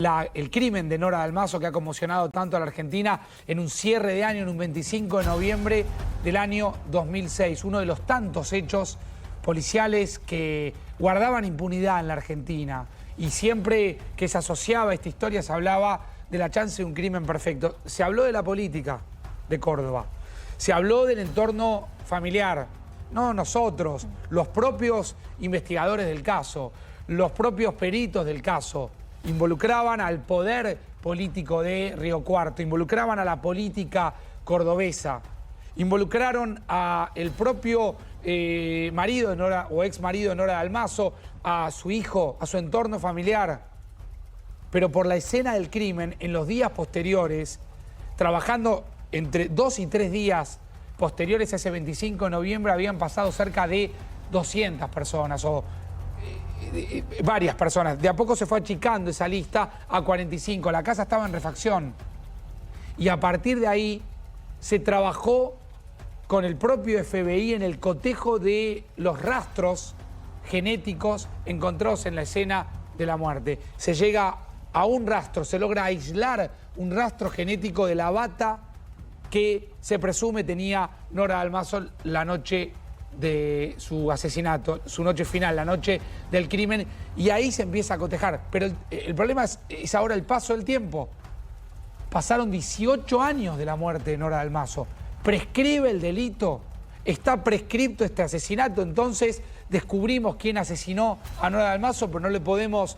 El crimen de Nora Dalmaso, que ha conmocionado tanto a la Argentina en un cierre de año, en un 25 de noviembre del año 2006. Uno de los tantos hechos policiales que guardaban impunidad en la Argentina. Y siempre que se asociaba a esta historia se hablaba de la chance de un crimen perfecto. Se habló de la política de Córdoba. Se habló del entorno familiar. No nosotros, los propios investigadores del caso, los propios peritos del caso. Involucraban al poder político de Río Cuarto, involucraban a la política cordobesa, involucraron al propio marido de Nora, o ex marido de Nora Dalmaso, a su hijo, a su entorno familiar. Pero por la escena del crimen, en los días posteriores, trabajando entre 2 y 3 días posteriores a ese 25 de noviembre, habían pasado cerca de 200 personas o varias personas. De a poco se fue achicando esa lista a 45. La casa estaba en refacción. Y a partir de ahí se trabajó con el propio FBI en el cotejo de los rastros genéticos encontrados en la escena de la muerte. Se llega a un rastro, se logra aislar un rastro genético de la bata que se presume tenía Nora Dalmaso la noche de su asesinato, su noche final, la noche del crimen, y ahí se empieza a cotejar. Pero el problema es ahora el paso del tiempo. Pasaron 18 años de la muerte de Nora Dalmaso. ¿Prescribe el delito? ¿Está prescripto este asesinato? Entonces descubrimos quién asesinó a Nora Dalmaso, pero no le podemos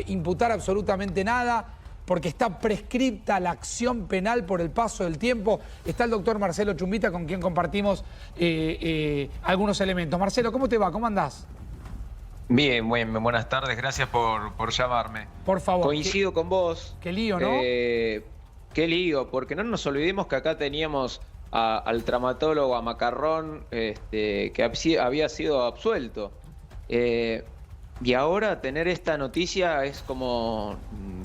imputar absolutamente nada, porque está prescripta la acción penal por el paso del tiempo. Está el doctor Marcelo Chumbita, con quien compartimos algunos elementos. Marcelo, ¿cómo te va? ¿Cómo andás? Bien, buenas tardes, gracias por llamarme. Por favor. Coincido con vos. Qué lío, ¿no? Qué lío, porque no nos olvidemos que acá teníamos al traumatólogo, a Macarrón, que había sido absuelto. Y ahora tener esta noticia es como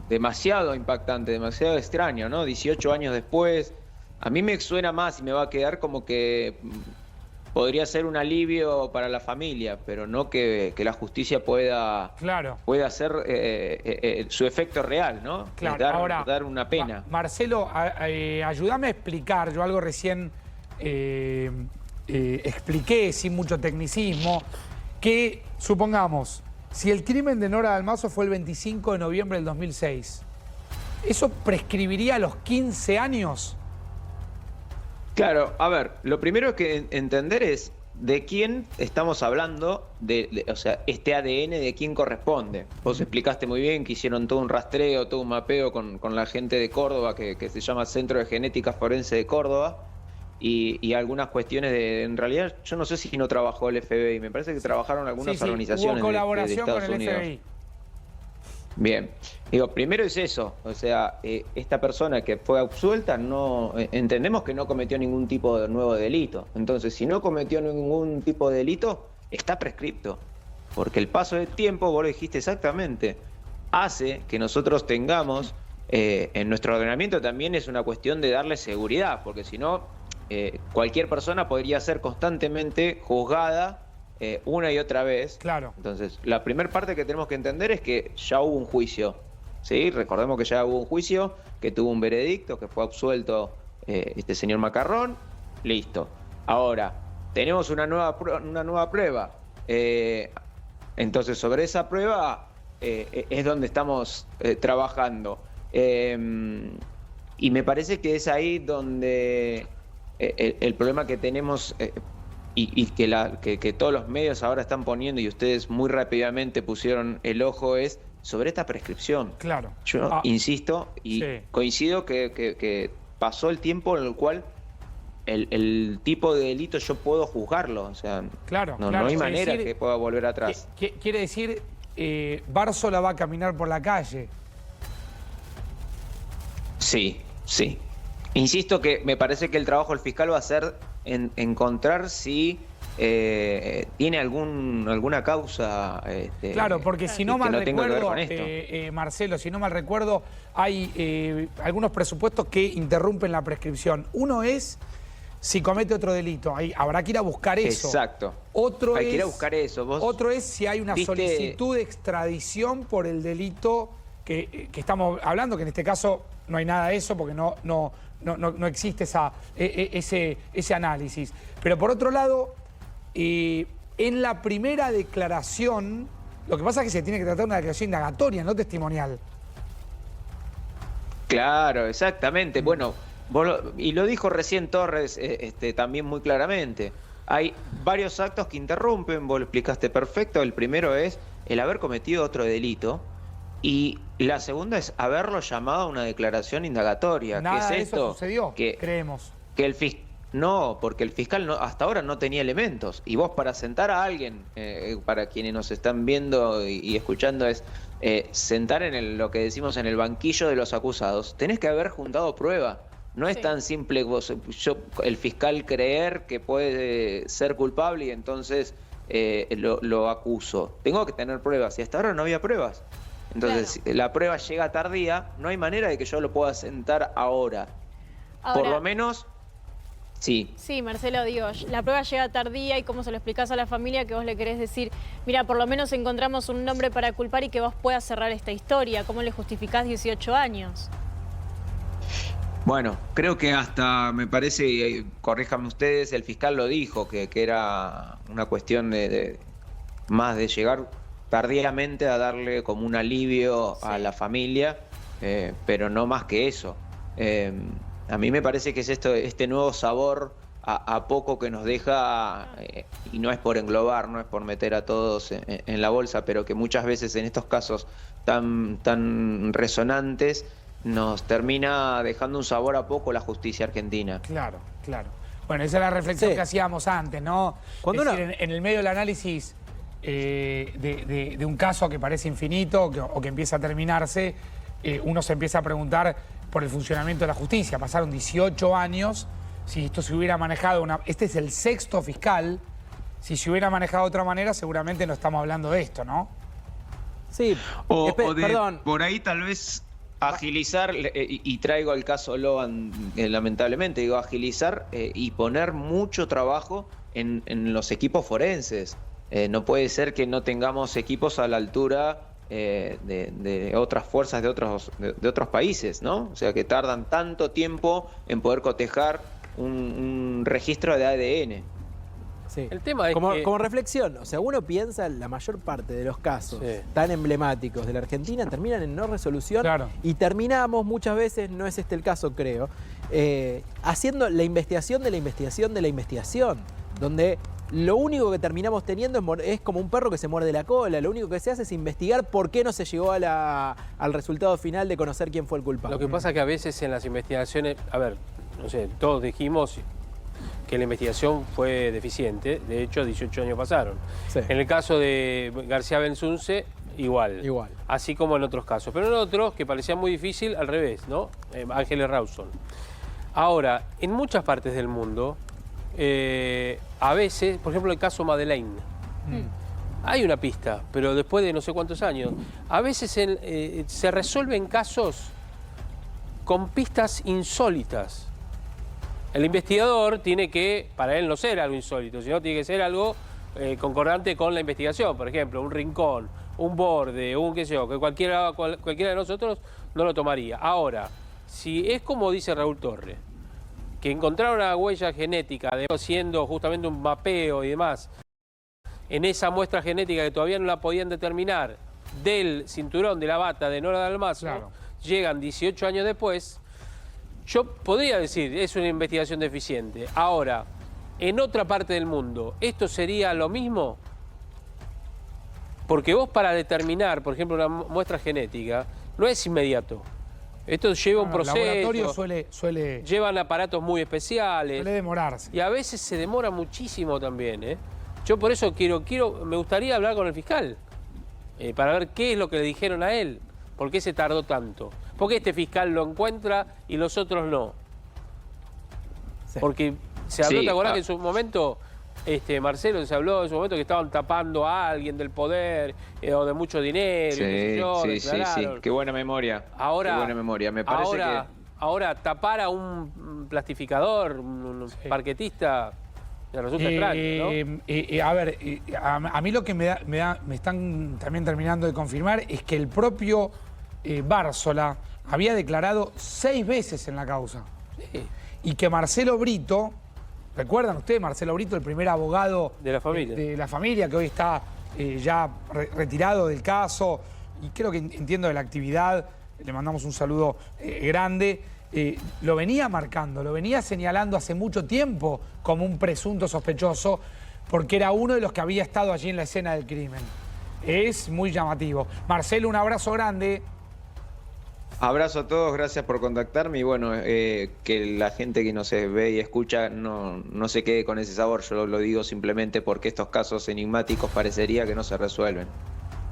demasiado impactante, demasiado extraño, ¿no? 18 años después, a mí me suena más y me va a quedar como que podría ser un alivio para la familia, pero no que la justicia pueda hacer su efecto real, ¿no? Claro. Ahora, dar una pena. Marcelo, ayúdame a explicar, yo algo recién expliqué sin mucho tecnicismo, que supongamos, si el crimen de Nora Dalmaso fue el 25 de noviembre del 2006, ¿eso prescribiría a los 15 años? Claro, a ver, lo primero que entender es de quién estamos hablando, o sea, este ADN de quién corresponde. Vos explicaste muy bien que hicieron todo un rastreo, todo un mapeo con la gente de Córdoba, que se llama Centro de Genética Forense de Córdoba, y algunas cuestiones en realidad, yo no sé si no trabajó el FBI, me parece que trabajaron algunas organizaciones hubo colaboración de Estados con el Unidos. FBI. Bien, digo, primero es eso, o sea, esta persona que fue absuelta, entendemos que no cometió ningún tipo de nuevo delito. Entonces, si no cometió ningún tipo de delito, está prescripto. Porque el paso del tiempo, vos lo dijiste exactamente, hace que nosotros tengamos, en nuestro ordenamiento también es una cuestión de darle seguridad, porque si no, cualquier persona podría ser constantemente juzgada una y otra vez. Claro. Entonces, la primera parte que tenemos que entender es que ya hubo un juicio, ¿sí? Recordemos que ya hubo un juicio, que tuvo un veredicto, que fue absuelto este señor Macarrón. Listo. Ahora, tenemos una nueva prueba. Entonces, sobre esa prueba es donde estamos trabajando. Y me parece que es ahí donde el problema que tenemos... Y que todos los medios ahora están poniendo, y ustedes muy rápidamente pusieron el ojo, es sobre esta prescripción. Claro. Yo insisto y coincido que pasó el tiempo en el cual el tipo de delito yo puedo juzgarlo. O sea, no hay manera que pueda volver atrás. Quiere decir, Bársola va a caminar por la calle. Sí. Insisto que me parece que el trabajo del fiscal va a ser encontrar si tiene alguna causa. Claro, porque si no mal recuerdo, Marcelo, si no mal recuerdo, hay algunos presupuestos que interrumpen la prescripción. Uno es si comete otro delito. Habrá que ir a buscar eso. Exacto. Otro hay que ir a buscar eso. Otro es si hay una solicitud de extradición por el delito que estamos hablando, que en este caso no hay nada de eso porque no existe ese análisis. Pero por otro lado, en la primera declaración, lo que pasa es que se tiene que tratar de una declaración indagatoria, no testimonial. Claro, exactamente. Bueno, y lo dijo recién Torres también muy claramente. Hay varios actos que interrumpen, vos lo explicaste perfecto. El primero es el haber cometido otro delito y la segunda es haberlo llamado a una declaración indagatoria. Nada ¿Qué de es eso esto? sucedió, creemos. Que el fiscal... No, porque el fiscal hasta ahora no tenía elementos. Y vos para sentar a alguien, para quienes nos están viendo y escuchando, es sentar en lo que decimos en el banquillo de los acusados. Tenés que haber juntado prueba. No es tan simple el fiscal creer que puede ser culpable y entonces lo acuso. Tengo que tener pruebas y hasta ahora no había pruebas. Entonces la prueba llega tardía, no hay manera de que yo lo pueda sentar ahora. Por lo menos... Sí. Sí, Marcelo, digo, la prueba llega tardía y cómo se lo explicás a la familia que vos le querés decir, mira, por lo menos encontramos un nombre para culpar y que vos puedas cerrar esta historia. ¿Cómo le justificás 18 años? Bueno, creo que hasta, me parece, corríjanme ustedes, el fiscal lo dijo, que era una cuestión más de llegar tardíamente a darle como un alivio a la familia, pero no más que eso. A mí me parece que es este nuevo sabor a poco que nos deja, y no es por englobar, no es por meter a todos en la bolsa, pero que muchas veces en estos casos tan resonantes nos termina dejando un sabor a poco la justicia argentina. Claro, claro. Bueno, esa es la reflexión que hacíamos antes, ¿no? Es decir, en el medio del análisis de un caso que parece infinito o que empieza a terminarse, uno se empieza a preguntar por el funcionamiento de la justicia. Pasaron 18 años, si esto se hubiera manejado, este es el sexto fiscal, si se hubiera manejado de otra manera seguramente no estamos hablando de esto, ¿no? Sí, perdón. Por ahí tal vez agilizar, y traigo el caso Loan, lamentablemente, digo agilizar y poner mucho trabajo en los equipos forenses. No puede ser que no tengamos equipos a la altura de otras fuerzas de otros países, ¿no? O sea, que tardan tanto tiempo en poder cotejar un registro de ADN. Sí. El tema es como reflexión, o sea, uno piensa la mayor parte de los casos tan emblemáticos de la Argentina terminan en no resolución y terminamos muchas veces, no es este el caso creo, haciendo la investigación de la investigación de la investigación, donde lo único que terminamos teniendo es como un perro que se muerde la cola, lo único que se hace es investigar por qué no se llegó al resultado final de conocer quién fue el culpable. Lo que pasa es que a veces en las investigaciones, a ver, no sé, todos dijimos que la investigación fue deficiente, de hecho 18 años pasaron. Sí. En el caso de García Belsunce, igual. Así como en otros casos. Pero en otros que parecía muy difícil, al revés, ¿no? Ángeles Rawson. Ahora, en muchas partes del mundo, a veces, por ejemplo el caso Madeleine, hay una pista, pero después de no sé cuántos años, a veces se resuelven casos con pistas insólitas. El investigador tiene que, para él no ser algo insólito, sino tiene que ser algo concordante con la investigación. Por ejemplo, un rincón, un borde, un qué sé yo, que cualquiera de nosotros no lo tomaría. Ahora, si es como dice Raúl Torres, que encontraron una huella genética, siendo justamente un mapeo y demás, en esa muestra genética que todavía no la podían determinar del cinturón de la bata de Nora Dalmazo, llegan 18 años después. Yo podría decir, es una investigación deficiente. Ahora, en otra parte del mundo, ¿esto sería lo mismo? Porque vos para determinar, por ejemplo, una muestra genética, no es inmediato. Esto lleva un proceso. El laboratorio suele... Llevan aparatos muy especiales. Suele demorarse. Y a veces se demora muchísimo también, ¿eh? Yo por eso me gustaría hablar con el fiscal, para ver qué es lo que le dijeron a él. ¿Por qué se tardó tanto? ¿Por qué este fiscal lo encuentra y los otros no? Sí. Porque se habló, ¿te acordás que en su momento, Marcelo, se habló en su momento que estaban tapando a alguien del poder o de mucho dinero? Sí. Qué buena memoria. Ahora, qué buena memoria. Me parece ahora tapar a un plastificador, un parquetista, me resulta extraño, ¿no? A ver, a mí lo que me están también terminando de confirmar es que el propio Bársola había declarado 6 veces en la causa. Sí. Y que Marcelo Brito, ¿recuerdan ustedes? Marcelo Brito, el primer abogado de la familia, que hoy está ya retirado del caso, y creo que entiendo de la actividad, le mandamos un saludo grande, lo venía marcando, lo venía señalando hace mucho tiempo como un presunto sospechoso, porque era uno de los que había estado allí en la escena del crimen. Es muy llamativo. Marcelo, un abrazo grande. Abrazo a todos, gracias por contactarme y bueno, que la gente que nos ve y escucha no se quede con ese sabor. Yo lo digo simplemente porque estos casos enigmáticos parecería que no se resuelven.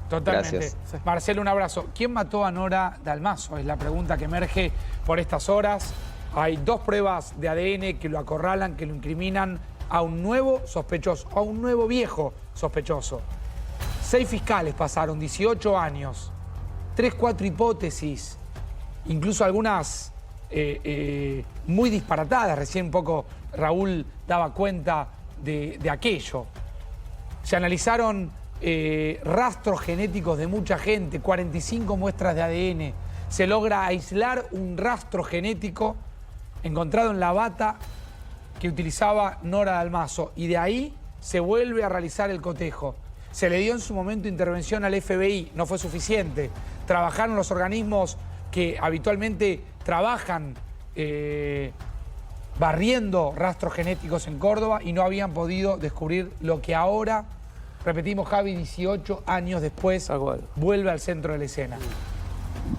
Totalmente. Gracias. Marcelo, un abrazo. ¿Quién mató a Nora Dalmaso? Es la pregunta que emerge por estas horas. Hay 2 pruebas de ADN que lo acorralan, que lo incriminan a un nuevo sospechoso, a un nuevo viejo sospechoso. 6 fiscales pasaron, 18 años, 3, 4 hipótesis, incluso algunas muy disparatadas. Recién un poco Raúl daba cuenta de aquello. Se analizaron rastros genéticos de mucha gente, 45 muestras de ADN. Se logra aislar un rastro genético encontrado en la bata que utilizaba Nora Dalmaso. Y de ahí se vuelve a realizar el cotejo. Se le dio en su momento intervención al FBI, no fue suficiente. Trabajaron los organismos que habitualmente trabajan barriendo rastros genéticos en Córdoba y no habían podido descubrir lo que ahora, repetimos, Javi, 18 años después, vuelve al centro de la escena.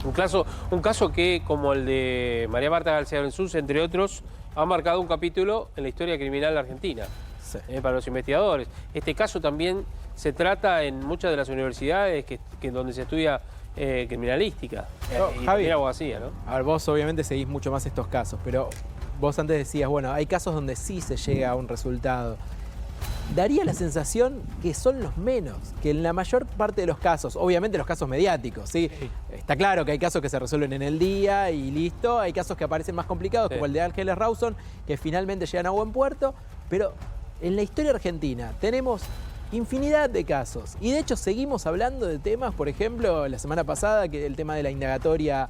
Un caso que, como el de María Marta García Benzunce, entre otros, ha marcado un capítulo en la historia criminal argentina, sí, para los investigadores. Este caso también se trata en muchas de las universidades donde se estudia criminalística y Javi, abogacía, ¿no? A ver, vos obviamente seguís mucho más estos casos, pero vos antes decías, bueno, hay casos donde sí se llega a un resultado. Daría la sensación que son los menos, que en la mayor parte de los casos, obviamente los casos mediáticos, ¿sí? Está claro que hay casos que se resuelven en el día y listo, hay casos que aparecen más complicados, como el de Ángeles Rawson, que finalmente llegan a buen puerto, pero en la historia argentina tenemos infinidad de casos y de hecho seguimos hablando de temas, por ejemplo, la semana pasada, que el tema de la indagatoria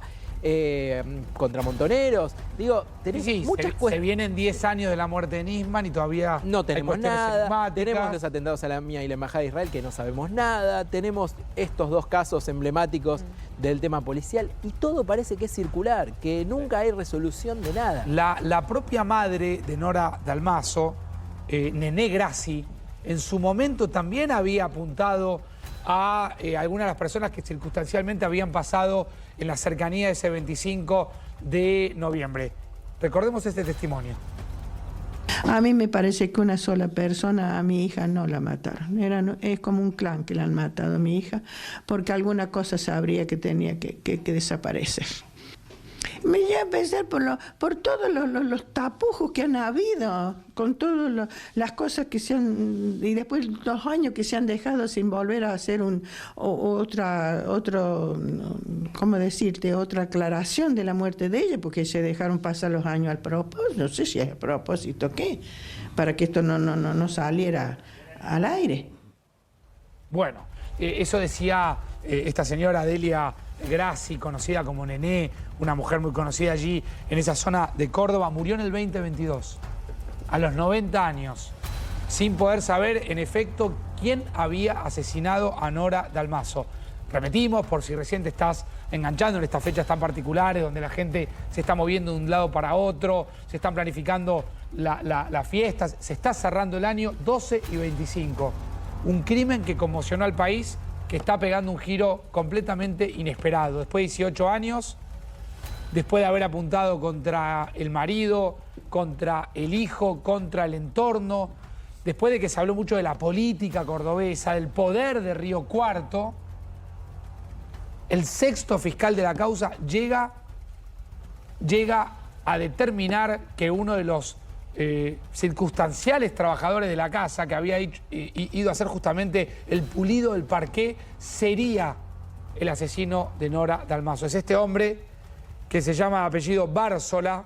contra Montoneros. Digo, tenemos muchas cuestiones. Se vienen 10 años de la muerte de Nisman y todavía no tenemos nada. Tenemos los atentados a la MIA y la Embajada de Israel, que no sabemos nada. Tenemos estos 2 casos emblemáticos del tema policial y todo parece que es circular, que nunca hay resolución de nada. La propia madre de Nora Dalmaso, Nené Grassi, en su momento también había apuntado a algunas de las personas que circunstancialmente habían pasado en la cercanía de ese 25 de noviembre. Recordemos este testimonio. A mí me parece que una sola persona, a mi hija no la mataron. Es como un clan que la han matado a mi hija, porque alguna cosa sabría que tenía que desaparecer. Me lleva a pensar por todos los tapujos que han habido, con todas las cosas que se han, y después los años que se han dejado sin volver a hacer otra aclaración de la muerte de ella, porque se dejaron pasar los años al propósito, no sé si es a propósito qué, para que esto no saliera al aire. Bueno, eso decía esta señora Delia Grassi, conocida como Nené, una mujer muy conocida allí en esa zona de Córdoba. Murió en el 2022, a los 90 años, sin poder saber en efecto quién había asesinado a Nora Dalmaso. Repetimos, por si recién te estás enganchando en estas fechas tan particulares, donde la gente se está moviendo de un lado para otro, se están planificando las fiestas, se está cerrando el año 12 y 25. Un crimen que conmocionó al país, que está pegando un giro completamente inesperado. Después de 18 años, después de haber apuntado contra el marido, contra el hijo, contra el entorno, después de que se habló mucho de la política cordobesa, del poder de Río Cuarto, el 6º fiscal de la causa llega a determinar que uno de los circunstanciales trabajadores de la casa, que había ido a hacer justamente el pulido del parqué, sería el asesino de Nora Dalmaso. Es este hombre que se llama de apellido Bársola,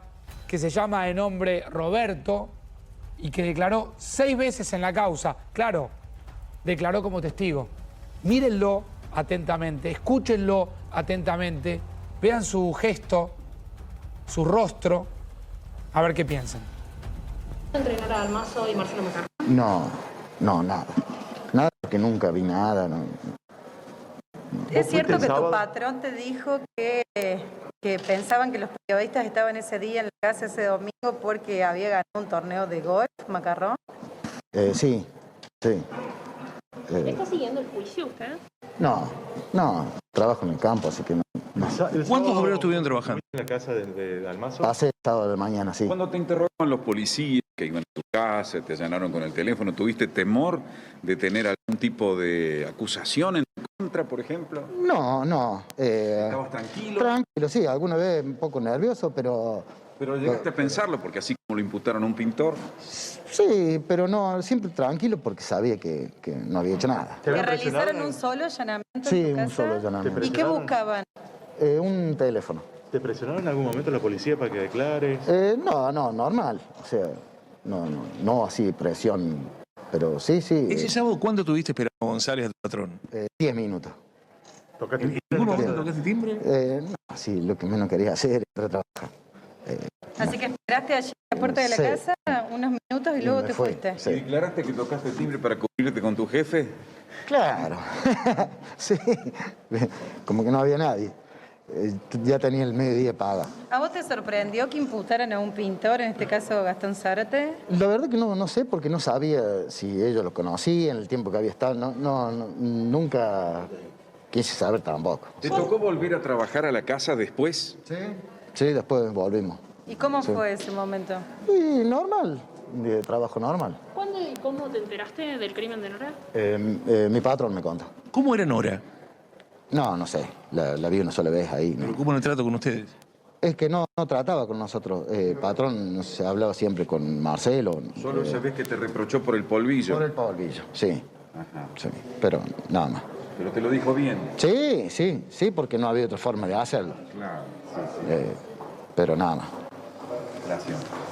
que se llama de nombre Roberto y que declaró 6 veces en la causa. Claro, declaró como testigo. Mírenlo atentamente, escúchenlo atentamente, vean su gesto, su rostro, a ver qué piensan. ¿Entrenar a Dalmazo y Marcelo Macarrón? No, nada. Nada, porque nunca vi nada. No. ¿Es cierto que tu patrón te dijo que pensaban que los periodistas estaban ese día en la casa ese domingo porque había ganado un torneo de golf, Macarrón? Sí. ¿Está siguiendo el juicio usted? No, trabajo en el campo, así que no. ¿Cuántos obreros estuvieron trabajando? ¿En la casa de Dalmazo? Hace el sábado de mañana, sí. Cuando te interrogaban los policías que iban a tu casa, te allanaron con el teléfono, ¿tuviste temor de tener algún tipo de acusación en tu contra, por ejemplo? No. ¿Estabas tranquilo? Tranquilo, sí, alguna vez un poco nervioso, pero... Pero llegaste a pensarlo, porque así como lo imputaron a un pintor... Sí, pero no, siempre tranquilo porque sabía que no había hecho nada. ¿Que realizaron un solo allanamiento en tu Sí, casa? un solo allanamiento. ¿Y qué buscaban? Un teléfono. ¿Te presionaron en algún momento la policía para que declares? No, normal. O sea, no así presión, pero sí. ¿Ese sábado cuánto tuviste esperando a González, a tu patrón? 10 minutos. ¿En ningún momento tocaste timbre? No, sí, lo que menos quería hacer era trabajar. Así que esperaste allí en la puerta de la casa unos minutos y luego te fuiste. Sí. ¿Y declaraste que tocaste timbre para cubrirte con tu jefe? Claro, sí, como que no había nadie. Ya tenía el mediodía paga. ¿A vos te sorprendió que imputaran a un pintor, en este caso Gastón Zárate? La verdad que no sé, porque no sabía si ellos lo conocían, el tiempo que había estado. Nunca quise saber tampoco. ¿Te tocó volver a trabajar a la casa después? Sí, después volvimos. ¿Y cómo fue ese momento? Y normal, de trabajo normal. ¿Cuándo y cómo te enteraste del crimen de Nora? Mi patrón me contó. ¿Cómo era Nora? No sé, la vi una sola vez ahí. ¿Pero cómo no trato con ustedes? Es que no trataba con nosotros. Patrón se hablaba siempre con Marcelo. Solo sabés que te reprochó por el polvillo. Por el polvillo, sí. Ajá. Sí, pero nada más. Pero te lo dijo bien. Sí, porque no había otra forma de hacerlo. Claro. Pero nada más.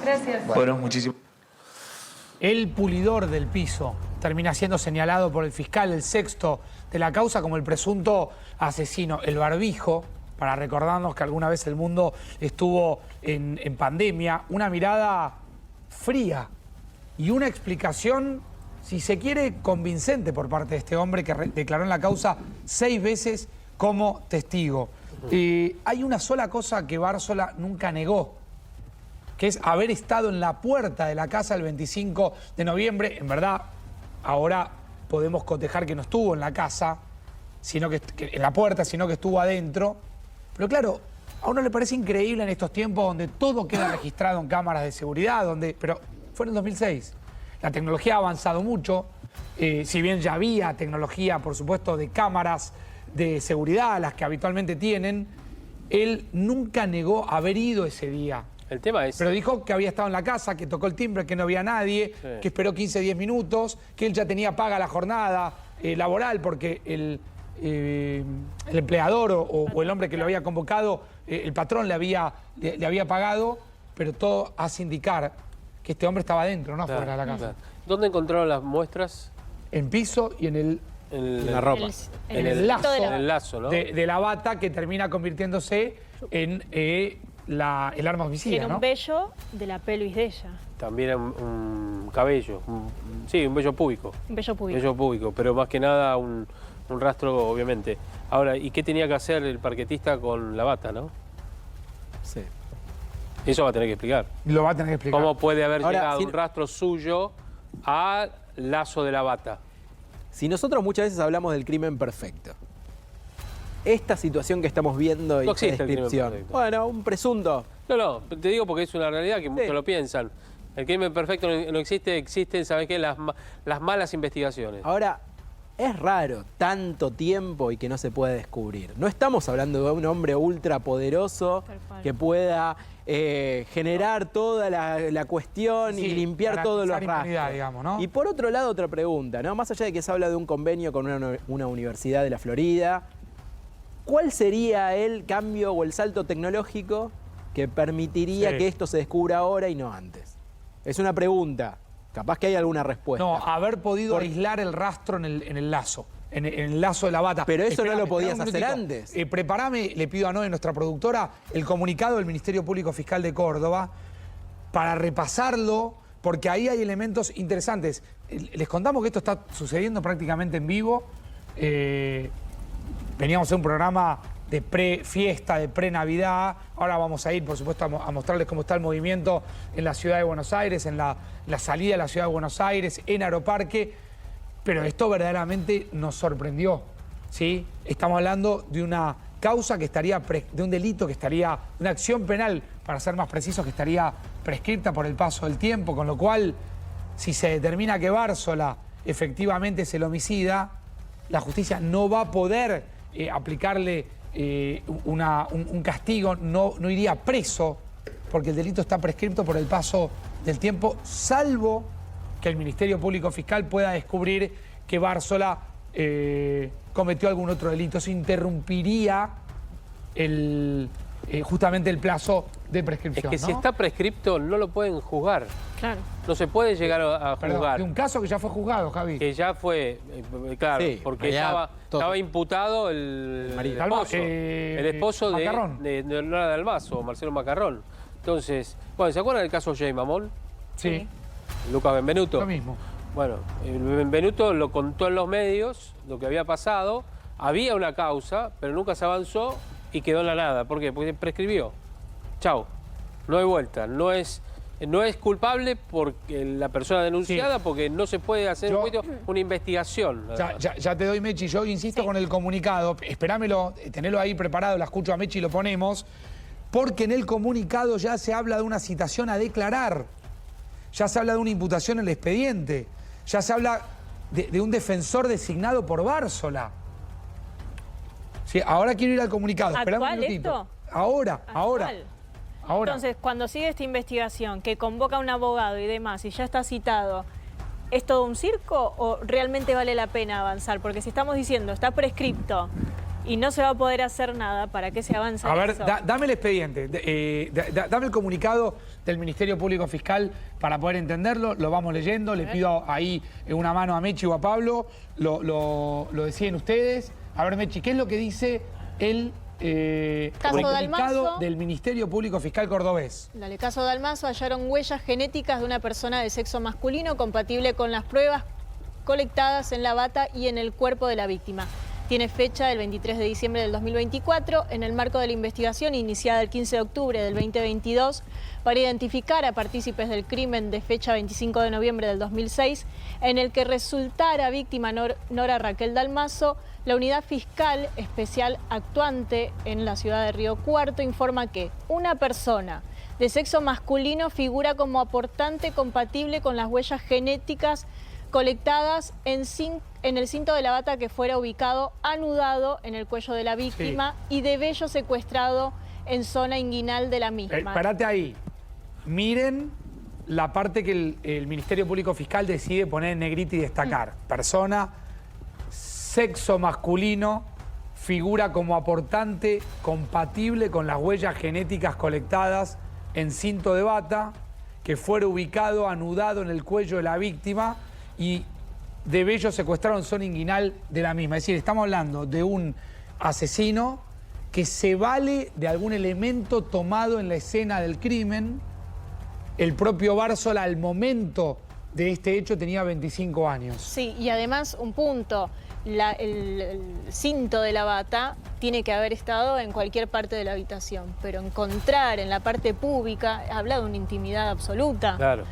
Gracias. Bueno, muchísimo. El pulidor del piso termina siendo señalado por el fiscal, el sexto de la causa, como el presunto asesino. El barbijo, para recordarnos que alguna vez el mundo estuvo en pandemia, una mirada fría y una explicación, si se quiere, convincente por parte de este hombre que declaró en la causa 6 veces como testigo. Hay una sola cosa que Bársola nunca negó, que es haber estado en la puerta de la casa el 25 de noviembre. En verdad, ahora podemos cotejar que no estuvo en la casa, sino que en la puerta, sino que estuvo adentro. Pero claro, a uno le parece increíble en estos tiempos donde todo queda registrado en cámaras de seguridad, pero fue en el 2006. La tecnología ha avanzado mucho, si bien ya había tecnología, por supuesto, de cámaras de seguridad, las que habitualmente tienen, él nunca negó haber ido ese día. El tema es... Pero dijo que había estado en la casa, que tocó el timbre, que no había nadie, que esperó 15, 10 minutos, que él ya tenía paga la jornada laboral porque el empleador o el hombre que lo había convocado, el patrón le había pagado, pero todo hace indicar que este hombre estaba adentro, no afuera de la casa. Claro. ¿Dónde encontraron las muestras? En piso y en la ropa. En el lazo, ¿no? de la bata, que termina convirtiéndose en el arma homicida, Era un vello de la pelvis de ella. También un cabello, un vello púbico. Un vello púbico. Vello púbico, pero más que nada un rastro, obviamente. Ahora, ¿y qué tenía que hacer el parquetista con la bata, no? Sí. Eso va a tener que explicar. Lo va a tener que explicar. ¿Cómo puede haber llegado un rastro suyo al lazo de la bata? Si nosotros muchas veces hablamos del crimen perfecto, esta situación que estamos viendo y no esta existe descripción, bueno, un presunto. No, te digo porque es una realidad que muchos lo piensan. El crimen perfecto no existe, existen, ¿sabes qué? Las malas investigaciones. Ahora, es raro tanto tiempo y que no se puede descubrir. No estamos hablando de un hombre ultrapoderoso que pueda generar toda la cuestión y limpiar todos los rastros. Digamos, ¿no? Y por otro lado, otra pregunta, ¿no? Más allá de que se habla de un convenio con una universidad de la Florida, ¿cuál sería el cambio o el salto tecnológico que permitiría que esto se descubra ahora y no antes? Es una pregunta. Capaz que hay alguna respuesta. No, haber podido aislar el rastro en el lazo. en el lazo de la bata. Pero eso Esperame, no lo podías un hacer minutito. antes. Preparame, le pido a Noé, nuestra productora, el comunicado del Ministerio Público Fiscal de Córdoba para repasarlo, porque ahí hay elementos interesantes. Les contamos que esto está sucediendo prácticamente en vivo. Veníamos a un programa de pre-fiesta, de pre-Navidad. Ahora vamos a ir, por supuesto, a mostrarles cómo está el movimiento en la ciudad de Buenos Aires, en la salida de la ciudad de Buenos Aires, en Aeroparque. Pero esto verdaderamente nos sorprendió, ¿sí? Estamos hablando de una causa que estaría, de un delito que estaría, una acción penal, para ser más precisos, que estaría prescripta por el paso del tiempo, con lo cual, si se determina que Bársola efectivamente es el homicida, la justicia no va a poder aplicarle un castigo, no iría preso, porque el delito está prescripto por el paso del tiempo, salvo que el Ministerio Público Fiscal pueda descubrir que Bársola cometió algún otro delito. Eso interrumpiría justamente el plazo de prescripción. Es que si está prescripto no lo pueden juzgar. Claro. No se puede llegar a juzgar. Perdón, de un caso que ya fue juzgado, Javi. Que ya fue, claro, Sí, porque estaba imputado el esposo de Nora Dalmaso, Marcelo Macarrón. Entonces, bueno, ¿se acuerdan del caso Jay Mamón? Sí. Lucas Benvenuto. Lo mismo. Bueno, Benvenuto lo contó en los medios, lo que había pasado. Había una causa, pero nunca se avanzó y quedó en la nada. ¿Por qué? Porque prescribió. Chau. No hay vuelta. No es culpable porque la persona denunciada, sí, porque no se puede hacer una investigación. Ya te doy, Mechi. Yo insisto con el comunicado. Esperámelo, tenelo ahí preparado, la escucho a Mechi y lo ponemos. Porque en el comunicado ya se habla de una citación a declarar. Ya se habla de una imputación en el expediente. Ya se habla de un defensor designado por Bársola. Sí, ahora quiero ir al comunicado. Esperame un minutito. ¿Esto? Ahora. Entonces, cuando sigue esta investigación, que convoca a un abogado y demás, y ya está citado, ¿es todo un circo o realmente vale la pena avanzar? Porque si estamos diciendo, está prescripto y no se va a poder hacer nada, ¿para qué se avanza? A ver, eso? dame el expediente, dame el comunicado del Ministerio Público Fiscal para poder entenderlo, lo vamos leyendo, le pido ahí una mano a Mechi o a Pablo, lo deciden ustedes. A ver, Mechi, ¿qué es lo que dice el comunicado del Ministerio Público Fiscal cordobés? Dale, caso Dalmaso, hallaron huellas genéticas de una persona de sexo masculino compatible con las pruebas colectadas en la bata y en el cuerpo de la víctima. Tiene fecha del 23 de diciembre del 2024, en el marco de la investigación iniciada el 15 de octubre del 2022 para identificar a partícipes del crimen de fecha 25 de noviembre del 2006, en el que resultara víctima Nora Raquel Dalmaso. La Unidad Fiscal Especial actuante en la ciudad de Río Cuarto informa que una persona de sexo masculino figura como aportante compatible con las huellas genéticas colectadas en el cinto de la bata que fuera ubicado anudado en el cuello de la víctima, sí, y de vello secuestrado en zona inguinal de la misma. Parate ahí. Miren la parte que el Ministerio Público Fiscal decide poner en negrita y destacar. Persona, sexo masculino, figura como aportante compatible con las huellas genéticas colectadas en cinto de bata que fuera ubicado anudado en el cuello de la víctima y de vello secuestrado en zona inguinal de la misma. Es decir, estamos hablando de un asesino que se vale de algún elemento tomado en la escena del crimen. El propio Bársola, al momento de este hecho, tenía 25 años. Sí, y además, un punto, el cinto de la bata tiene que haber estado en cualquier parte de la habitación, pero encontrar en la parte pública habla de una intimidad absoluta. Claro.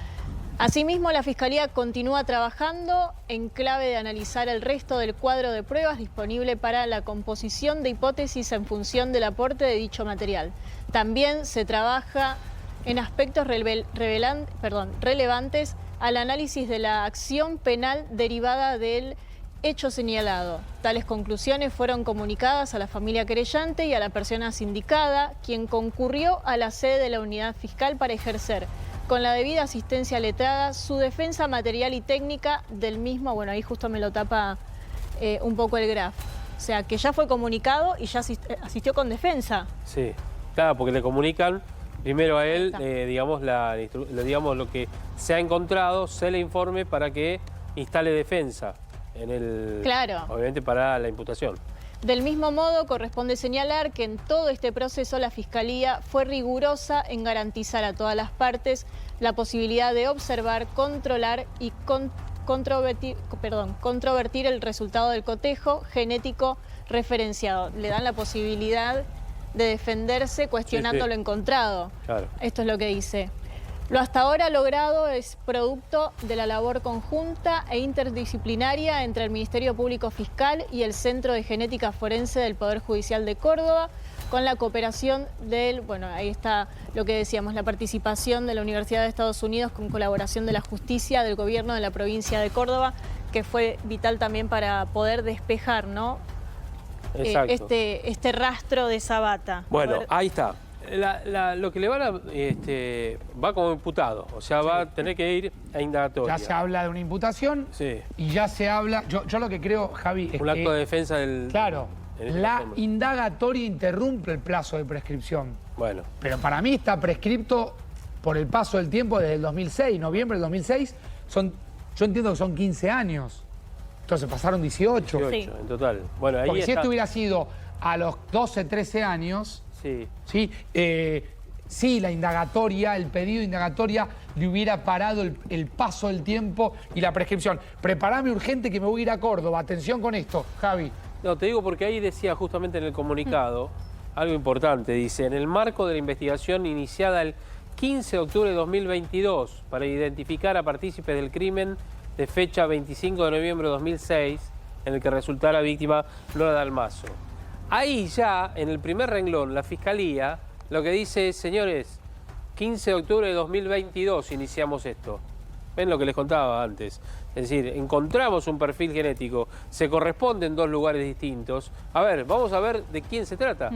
Asimismo, la Fiscalía continúa trabajando en clave de analizar el resto del cuadro de pruebas disponible para la composición de hipótesis en función del aporte de dicho material. También se trabaja en aspectos relevantes al análisis de la acción penal derivada del hecho señalado. Tales conclusiones fueron comunicadas a la familia querellante y a la persona sindicada, quien concurrió a la sede de la unidad fiscal para ejercer con la debida asistencia letrada su defensa material y técnica del mismo. Bueno, ahí justo me lo tapa un poco el graf. O sea, que ya fue comunicado y ya asistió con defensa. Sí, claro, porque le comunican primero a él, digamos, lo que se ha encontrado, se le informe para que instale defensa. claro, obviamente para la imputación. Del mismo modo, corresponde señalar que en todo este proceso la Fiscalía fue rigurosa en garantizar a todas las partes la posibilidad de observar, controlar y controvertir el resultado del cotejo genético referenciado. Le dan la posibilidad de defenderse cuestionando lo encontrado. Claro. Esto es lo que dice. Lo hasta ahora logrado es producto de la labor conjunta e interdisciplinaria entre el Ministerio Público Fiscal y el Centro de Genética Forense del Poder Judicial de Córdoba, con la cooperación del, bueno, ahí está lo que decíamos, la participación de la Universidad de Estados Unidos con colaboración de la Justicia, del Gobierno de la provincia de Córdoba, que fue vital también para poder despejar, ¿no? Este rastro de Sabata. Bueno, ahí está. Lo que le van a... va como imputado, o sea, va a tener que ir a indagatoria. Ya se habla de una imputación y ya se habla... Yo lo que creo, Javi, es un acto de defensa del... Claro, la indagatoria interrumpe el plazo de prescripción. Bueno. Pero para mí está prescripto por el paso del tiempo desde el 2006, noviembre del 2006. Yo entiendo que son 15 años. Entonces pasaron 18. 18 en total. Bueno, ahí porque si esto hubiera sido a los 12, 13 años... Sí, la indagatoria, el pedido de indagatoria le hubiera parado el paso del tiempo y la prescripción. Preparame urgente que me voy a ir a Córdoba. Atención con esto, Javi. No, te digo porque ahí decía justamente en el comunicado algo importante. Dice, en el marco de la investigación iniciada el 15 de octubre de 2022 para identificar a partícipes del crimen de fecha 25 de noviembre de 2006 en el que resultara víctima Nora Dalmazo. Ahí ya, en el primer renglón, la Fiscalía lo que dice es, señores, 15 de octubre de 2022 iniciamos esto. ¿Ven lo que les contaba antes? Es decir, encontramos un perfil genético, se corresponde en dos lugares distintos. A ver, vamos a ver de quién se trata.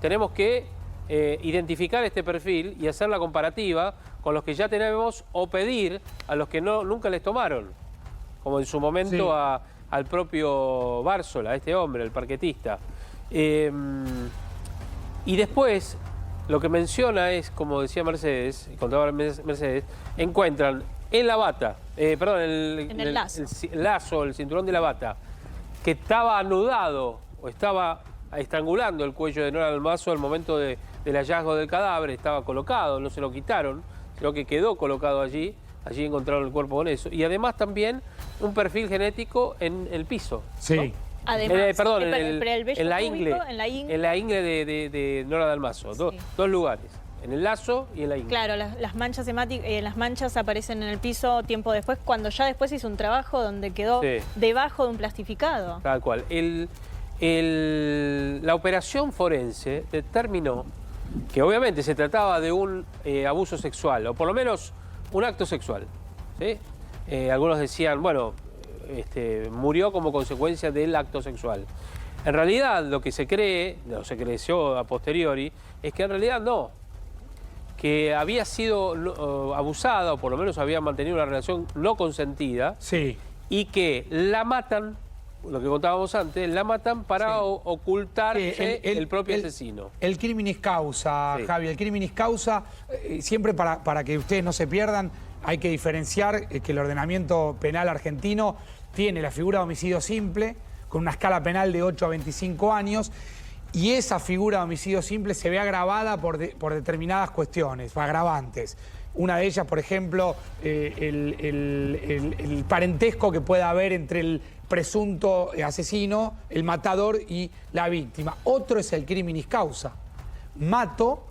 Tenemos que identificar este perfil y hacer la comparativa con los que ya tenemos o pedir a los que nunca les tomaron. Como en su momento al propio Bárzola, a este hombre, el parquetista. Y después, lo que menciona es, como decía Mercedes, contaba Mercedes, encuentran en la bata, el lazo, el cinturón de la bata, que estaba anudado o estaba estrangulando el cuello de Nora Dalmazo al momento del hallazgo del cadáver, estaba colocado, no se lo quitaron, sino que quedó colocado allí encontraron el cuerpo con eso. Y además también un perfil genético en el piso. Sí. ¿No? Además, en la ingle de Nora Dalmazo, dos lugares, en el lazo y en la ingle. Claro, las manchas aparecen en el piso tiempo después, cuando ya después hizo un trabajo donde quedó debajo de un plastificado. Tal cual. La operación forense determinó que obviamente se trataba de un abuso sexual, o por lo menos un acto sexual. ¿Sí? Algunos decían, bueno... murió como consecuencia del acto sexual. En realidad lo que se cree, o se creció a posteriori, es que en realidad no, que había sido abusada o por lo menos había mantenido una relación no consentida y que la matan, lo que contábamos antes, la matan para ocultar el propio asesino. El criminis causa, Javi, el criminis causa, siempre para que ustedes no se pierdan, hay que diferenciar que el ordenamiento penal argentino tiene la figura de homicidio simple, con una escala penal de 8 a 25 años, y esa figura de homicidio simple se ve agravada por determinadas cuestiones, agravantes. Una de ellas, por ejemplo, el parentesco que pueda haber entre el presunto asesino, el matador y la víctima. Otro es el criminis causa. Mato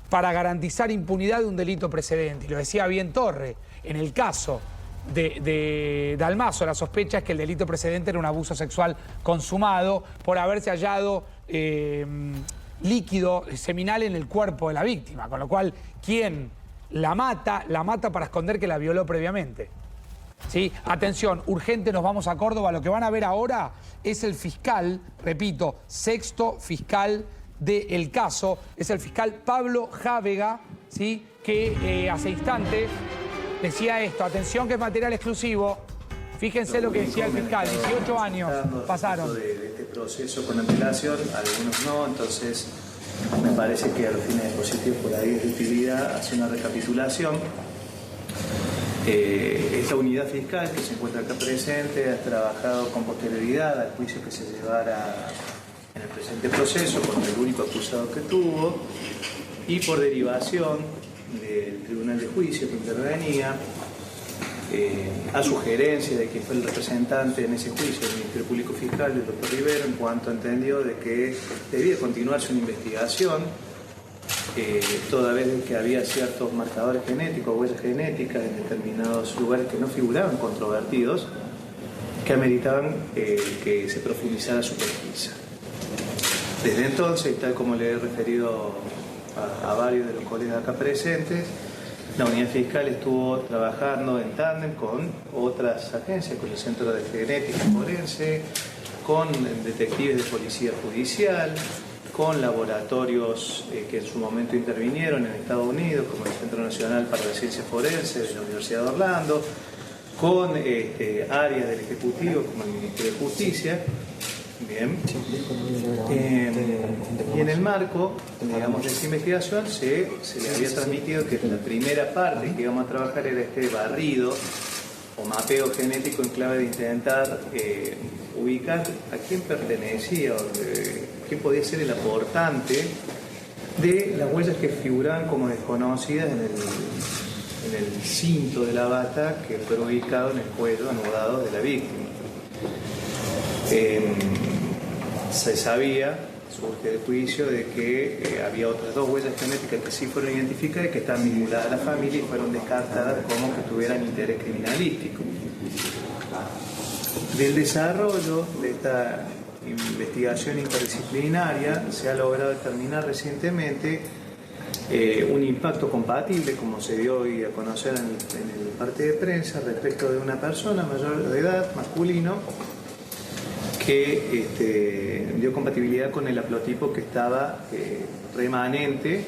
para garantizar impunidad de un delito precedente. Y lo decía bien Torre, en el caso de Dalmazo, la sospecha es que el delito precedente era un abuso sexual consumado por haberse hallado líquido seminal en el cuerpo de la víctima, con lo cual quien la mata para esconder que la violó previamente. ¿Sí? Atención, urgente, nos vamos a Córdoba. Lo que van a ver ahora es el fiscal, repito, sexto fiscal del caso, es el fiscal Pablo Jávega, ¿sí? Que hace instantes decía esto. Atención, que es material exclusivo. Fíjense lo que decía el fiscal, 18 años pasaron. De este proceso con antelación, algunos no, entonces me parece que a los fines de dispositivos por ahí es de utilidad hacer una recapitulación. Esta unidad fiscal que se encuentra acá presente ha trabajado con posterioridad al juicio que se llevara en el presente proceso contra el único acusado que tuvo y por derivación del Tribunal de Juicio que intervenía, a sugerencia de quien fue el representante en ese juicio del Ministerio Público Fiscal, el doctor Rivero, en cuanto entendió de que debía continuarse una investigación, toda vez que había ciertos marcadores genéticos, huellas genéticas en determinados lugares que no figuraban controvertidos, que ameritaban que se profundizara su pesquisa. Desde entonces, tal como le he referido a varios de los colegas acá presentes, la unidad fiscal estuvo trabajando en tándem con otras agencias, con el Centro de Genética Forense, con detectives de policía judicial, con laboratorios que en su momento intervinieron en Estados Unidos, como el Centro Nacional para la Ciencia Forense de la Universidad de Orlando, con áreas del Ejecutivo, como el Ministerio de Justicia. Bien. Y en el marco, digamos, de esta investigación se le había transmitido que la primera parte que íbamos a trabajar era este barrido o mapeo genético en clave de intentar ubicar a quién pertenecía o quién podía ser el aportante de las huellas que figuraban como desconocidas en el cinto de la bata que fue ubicado en el cuello anudado de la víctima. Se sabía, surge el juicio, de que había otras dos huellas genéticas que sí fueron identificadas y que están vinculadas a la familia y fueron descartadas como que tuvieran interés criminalístico. Del desarrollo de esta investigación interdisciplinaria se ha logrado determinar recientemente un impacto compatible, como se dio hoy a conocer en el parte de prensa, respecto de una persona mayor de edad, masculino, que dio compatibilidad con el haplotipo que estaba remanente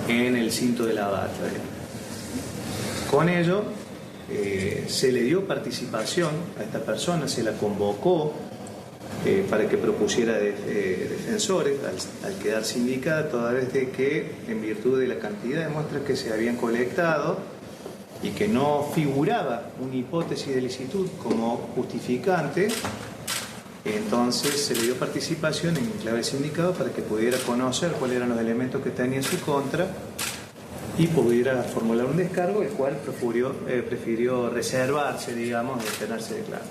en el cinto de la bata. Con ello se le dio participación a esta persona, se la convocó para que propusiera defensores al quedar sindicada, toda vez de que en virtud de la cantidad de muestras que se habían colectado y que no figuraba una hipótesis de licitud como justificante, entonces se le dio participación en clave sindicado para que pudiera conocer cuáles eran los elementos que tenía en su contra y pudiera formular un descargo, el cual prefirió reservarse, digamos, de tenerse declarado.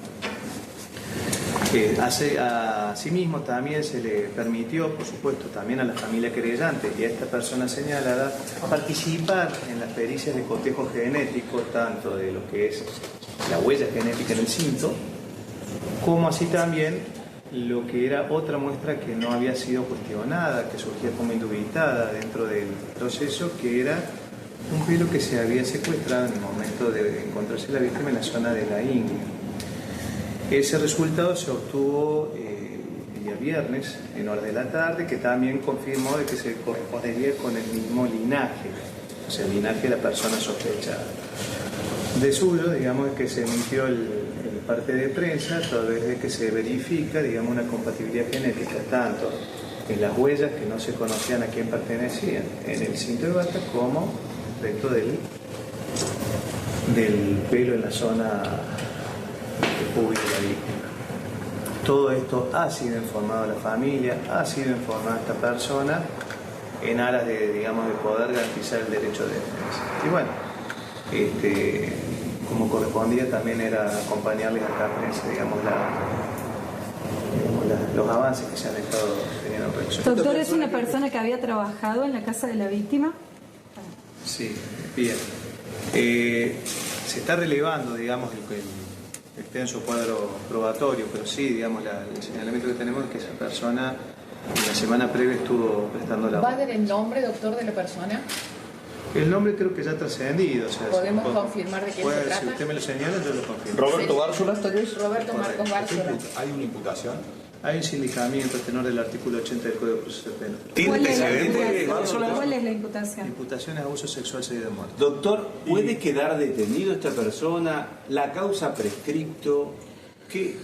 Asimismo, también se le permitió, por supuesto, también a la familia querellante y a esta persona señalada participar en las pericias de cotejo genético, tanto de lo que es la huella genética en el cinto, como así también lo que era otra muestra que no había sido cuestionada, que surgía como indubitada dentro del proceso, que era un pelo que se había secuestrado en el momento de encontrarse la víctima en la zona de la ingle. Ese resultado se obtuvo el día viernes, en horas de la tarde, que también confirmó de que se correspondería con el mismo linaje, o sea, el linaje de la persona sospechada. De suyo, digamos, que se emitió el parte de prensa a través de que se verifica, digamos, una compatibilidad genética tanto en las huellas que no se conocían a quién pertenecían en el cinto de bata como respecto del pelo en la zona pública de la víctima. Todo esto ha sido informado a la familia, ha sido informado a esta persona en aras de, digamos, de poder garantizar el derecho de defensa. Y bueno, como correspondía también era acompañarles acá a prensa, digamos, los avances que se han estado teniendo en relación. Doctor, ¿es una persona que había trabajado en la casa de la víctima? Sí, bien. Se está relevando, digamos, el extenso cuadro probatorio, pero sí, digamos, el señalamiento que tenemos es que esa persona en la semana previa estuvo prestando la... ¿Va a dar el nombre, doctor, de la persona? El nombre creo que ya ha trascendido. O sea, ¿podemos confirmar de quién se trata? Si usted me lo señala, yo lo confirmo. ¿Roberto Bárzola, tal vez? Roberto Marcos Bárzola. ¿Hay una imputación? Hay un sindicamiento a tenor del artículo 80 del Código Procesal Penal. ¿Tiene antecedentes, Bárzola? ¿Cuál es la imputación? Imputación es abuso sexual seguido de muerte. Doctor, ¿puede quedar detenido esta persona? ¿La causa prescripto?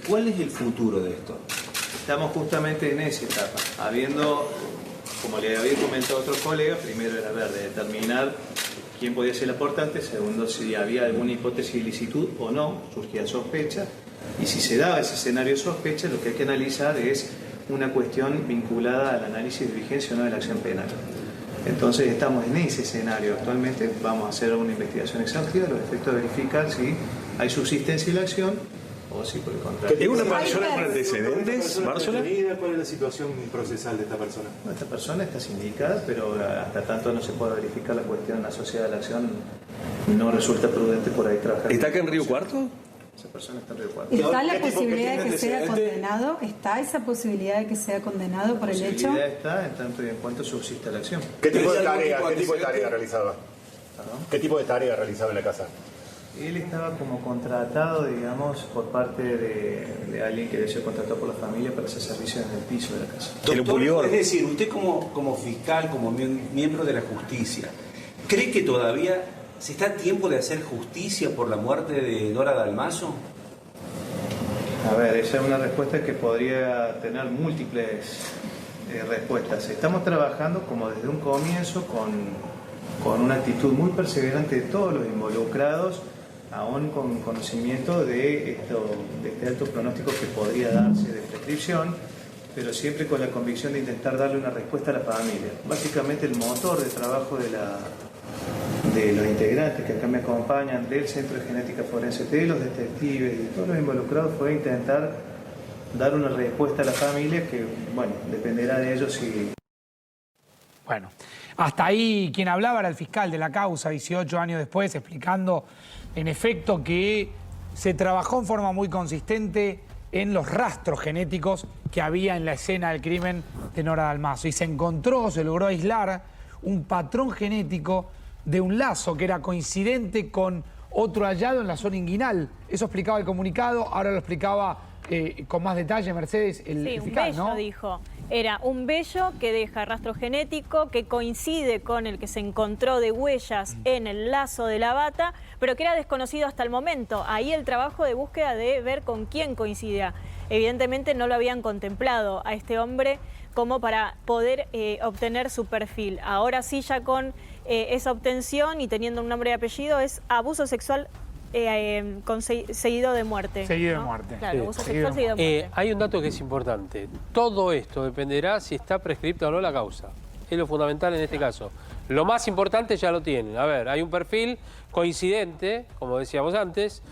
¿Cuál es el futuro de esto? Estamos justamente en esa etapa, habiendo, como le había comentado a otros colegas, primero era ver de determinar quién podía ser el aportante, segundo, si había alguna hipótesis de ilicitud o no, surgía sospecha, y si se daba ese escenario de sospecha, lo que hay que analizar es una cuestión vinculada al análisis de vigencia o no de la acción penal. Entonces estamos en ese escenario actualmente, vamos a hacer una investigación exhaustiva, los efectos de verificar si hay subsistencia de la acción o si por el contrario. ¿Es una persona con antecedentes, Bársola? ¿Cuál es la situación procesal de esta persona? No, esta persona está sindicada, pero hasta tanto no se pueda verificar la cuestión asociada a la acción, no resulta prudente por ahí trabajar. ¿Está acá en Río Cuarto? Esa persona está en Río Cuarto. ¿Está la posibilidad de que sea condenado? ¿Está esa posibilidad de que sea condenado por el hecho? La posibilidad está en tanto y en cuanto subsista la acción. ¿Qué tipo de tarea realizaba? ¿Perdón? ¿Qué tipo de tarea realizaba en la casa? Él estaba como contratado, digamos, por parte de alguien que había sido contratado por la familia para hacer servicios en el piso de la casa. Doctor, es decir, usted como fiscal, como miembro de la justicia, ¿cree que todavía se está a tiempo de hacer justicia por la muerte de Nora Dalmazo? A ver, esa es una respuesta que podría tener múltiples respuestas. Estamos trabajando como desde un comienzo con una actitud muy perseverante de todos los involucrados, aún con conocimiento de este alto pronóstico que podría darse de prescripción, pero siempre con la convicción de intentar darle una respuesta a la familia. Básicamente el motor de trabajo de los integrantes que acá me acompañan, del Centro de Genética Forense, de los detectives y de todos los involucrados, fue intentar dar una respuesta a la familia que, bueno, dependerá de ellos si... Bueno, hasta ahí quien hablaba era el fiscal de la causa, 18 años después, explicando en efecto que se trabajó en forma muy consistente en los rastros genéticos que había en la escena del crimen de Nora Dalmazo. Y se logró aislar un patrón genético de un lazo que era coincidente con otro hallado en la zona inguinal. Eso explicaba el comunicado, ahora lo explicaba con más detalle Mercedes, el fiscal, un vello, ¿no? Dijo. Era un vello que deja rastro genético, que coincide con el que se encontró de huellas en el lazo de la bata, pero que era desconocido hasta el momento. Ahí el trabajo de búsqueda de ver con quién coincidía. Evidentemente no lo habían contemplado a este hombre como para poder obtener su perfil. Ahora sí, ya con esa obtención y teniendo un nombre y apellido, es abuso sexual seguido de muerte. Seguido de muerte. Claro, abuso sexual seguido de muerte. Hay un dato que es importante. Todo esto dependerá si está prescripta o no la causa. Es lo fundamental en este caso. Lo más importante ya lo tienen. A ver, hay un perfil coincidente, como decíamos antes,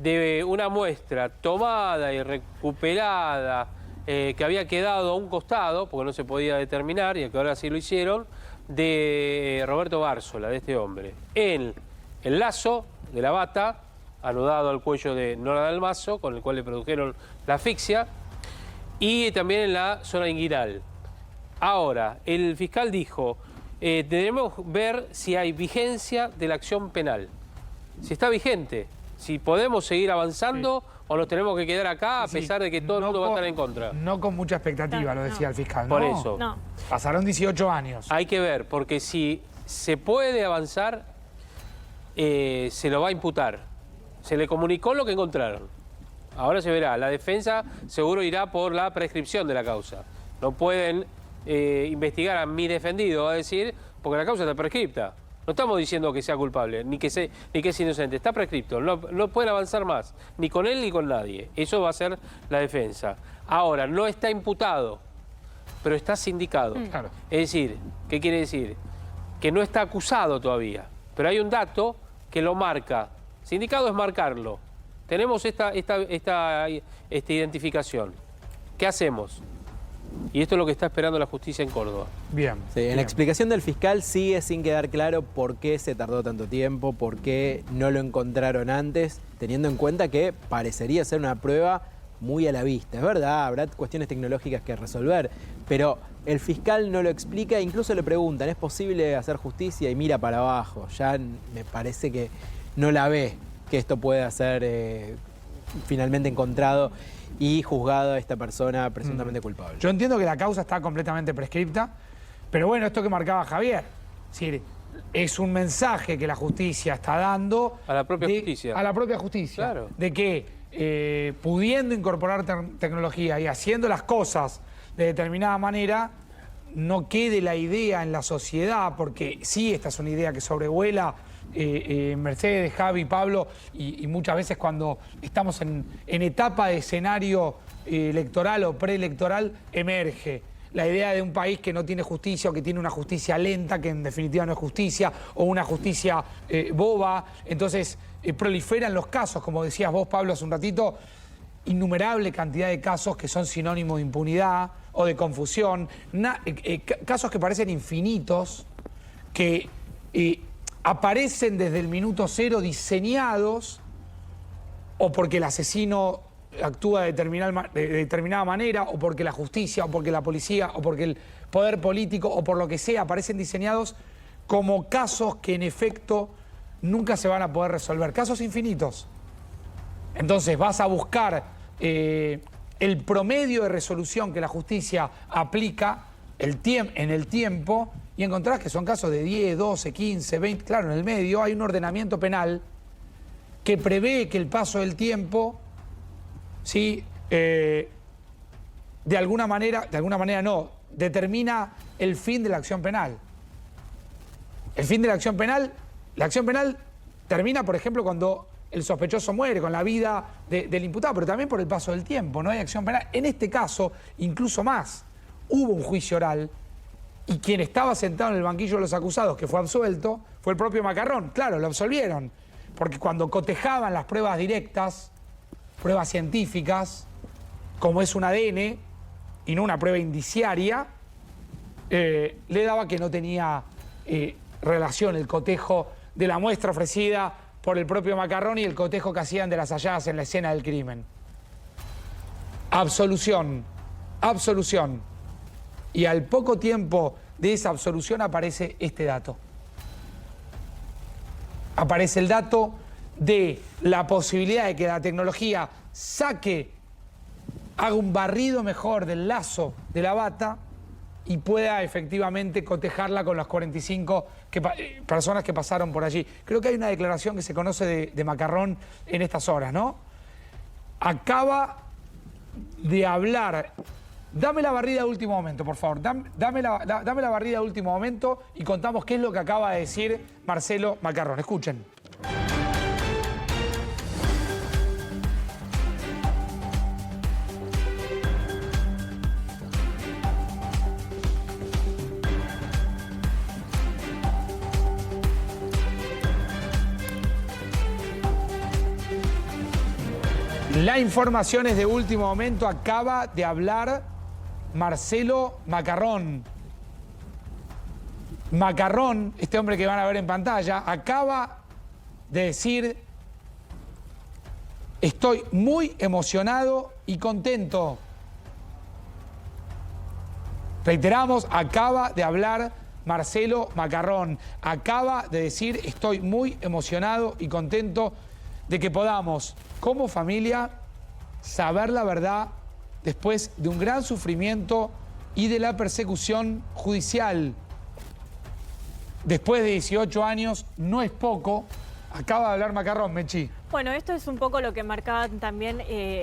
de una muestra tomada y recuperada que había quedado a un costado, porque no se podía determinar, y que ahora sí lo hicieron, de Roberto Bársola, de este hombre. En el lazo de la bata, anudado al cuello de Nora Dalmazo, con el cual le produjeron la asfixia, y también en la zona inguinal. Ahora, el fiscal dijo, debemos ver si hay vigencia de la acción penal, si está vigente, si podemos seguir avanzando o nos tenemos que quedar acá a pesar de que todo el mundo va a estar en contra. No con mucha expectativa, lo decía el fiscal. Por eso. No. Pasaron 18 años. Hay que ver, porque si se puede avanzar, se lo va a imputar. Se le comunicó lo que encontraron. Ahora se verá. La defensa seguro irá por la prescripción de la causa. No pueden investigar a mi defendido, va a decir, porque la causa está prescripta. No estamos diciendo que sea culpable, ni que es inocente. Está prescripto. No pueden avanzar más, ni con él ni con nadie. Eso va a ser la defensa. Ahora, no está imputado, pero está sindicado. Claro. Es decir, ¿qué quiere decir? Que no está acusado todavía. Pero hay un dato que lo marca. Sindicado es marcarlo. Tenemos esta identificación. ¿Qué hacemos? Y esto es lo que está esperando la justicia en Córdoba. Bien. Sí, en la explicación del fiscal sigue sin quedar claro por qué se tardó tanto tiempo, por qué no lo encontraron antes, teniendo en cuenta que parecería ser una prueba muy a la vista. Es verdad, habrá cuestiones tecnológicas que resolver, pero el fiscal no lo explica, incluso le preguntan, ¿es posible hacer justicia? Y mira para abajo. Ya me parece que no la ve que esto pueda ser finalmente encontrado y juzgado a esta persona presuntamente culpable. Yo entiendo que la causa está completamente prescripta, pero bueno, esto que marcaba Javier, es decir, es un mensaje que la justicia está dando... A la propia justicia. A la propia justicia. Claro. De que pudiendo incorporar tecnología y haciendo las cosas de determinada manera, no quede la idea en la sociedad, porque sí, esta es una idea que sobrevuela Mercedes, Javi, Pablo, y muchas veces cuando estamos en etapa de escenario electoral o preelectoral, emerge la idea de un país que no tiene justicia o que tiene una justicia lenta, que en definitiva no es justicia, o una justicia boba. Entonces proliferan los casos, como decías vos, Pablo, hace un ratito, innumerable cantidad de casos que son sinónimo de impunidad o de confusión, casos que parecen infinitos, que aparecen desde el minuto cero diseñados o porque el asesino actúa de determinada manera, o porque la justicia, o porque la policía, o porque el poder político, o por lo que sea, aparecen diseñados como casos que en efecto nunca se van a poder resolver, casos infinitos. Entonces vas a buscar el promedio de resolución que la justicia aplica en el tiempo y encontrás que son casos de 10, 12, 15, 20, claro, en el medio hay un ordenamiento penal que prevé que el paso del tiempo, ¿sí? De alguna manera no, determina el fin de la acción penal. El fin de la acción penal termina, por ejemplo, cuando el sospechoso muere, con la vida del imputado, pero también por el paso del tiempo, no hay acción penal. En este caso, incluso más, hubo un juicio oral y quien estaba sentado en el banquillo de los acusados, que fue absuelto, fue el propio Macarrón. Claro, lo absolvieron, porque cuando cotejaban las pruebas directas, pruebas científicas, como es un ADN y no una prueba indiciaria, le daba que no tenía relación el cotejo de la muestra ofrecida por el propio Macarrón y el cotejo que hacían de las halladas en la escena del crimen. Absolución, absolución. Y al poco tiempo de esa absolución aparece este dato. Aparece el dato de la posibilidad de que la tecnología haga un barrido mejor del lazo de la bata y pueda efectivamente cotejarla con las 45 personas que pasaron por allí. Creo que hay una declaración que se conoce de Macarrón en estas horas, ¿no? Acaba de hablar. Dame la barrida de último momento, por favor. Dame la barrida de último momento y contamos qué es lo que acaba de decir Marcelo Macarrón. Escuchen. La información es de último momento. Acaba de hablar Marcelo Macarrón. Macarrón, este hombre que van a ver en pantalla, acaba de decir: estoy muy emocionado y contento. Reiteramos, acaba de hablar Marcelo Macarrón. Acaba de decir: estoy muy emocionado y contento de que podamos, como familia, saber la verdad después de un gran sufrimiento y de la persecución judicial. Después de 18 años, no es poco. Acaba de hablar Macarrón, Mechi. Bueno, esto es un poco lo que marcaban también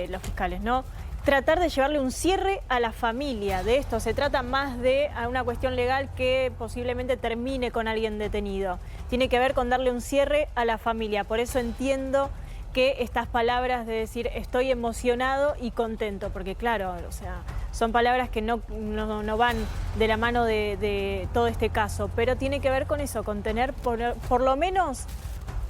los fiscales, ¿no? Tratar de llevarle un cierre a la familia. De esto se trata más de una cuestión legal que posiblemente termine con alguien detenido. Tiene que ver con darle un cierre a la familia. Por eso entiendo que estas palabras de decir estoy emocionado y contento, porque claro, o sea, son palabras que no van de la mano de todo este caso, pero tiene que ver con eso, con tener por lo menos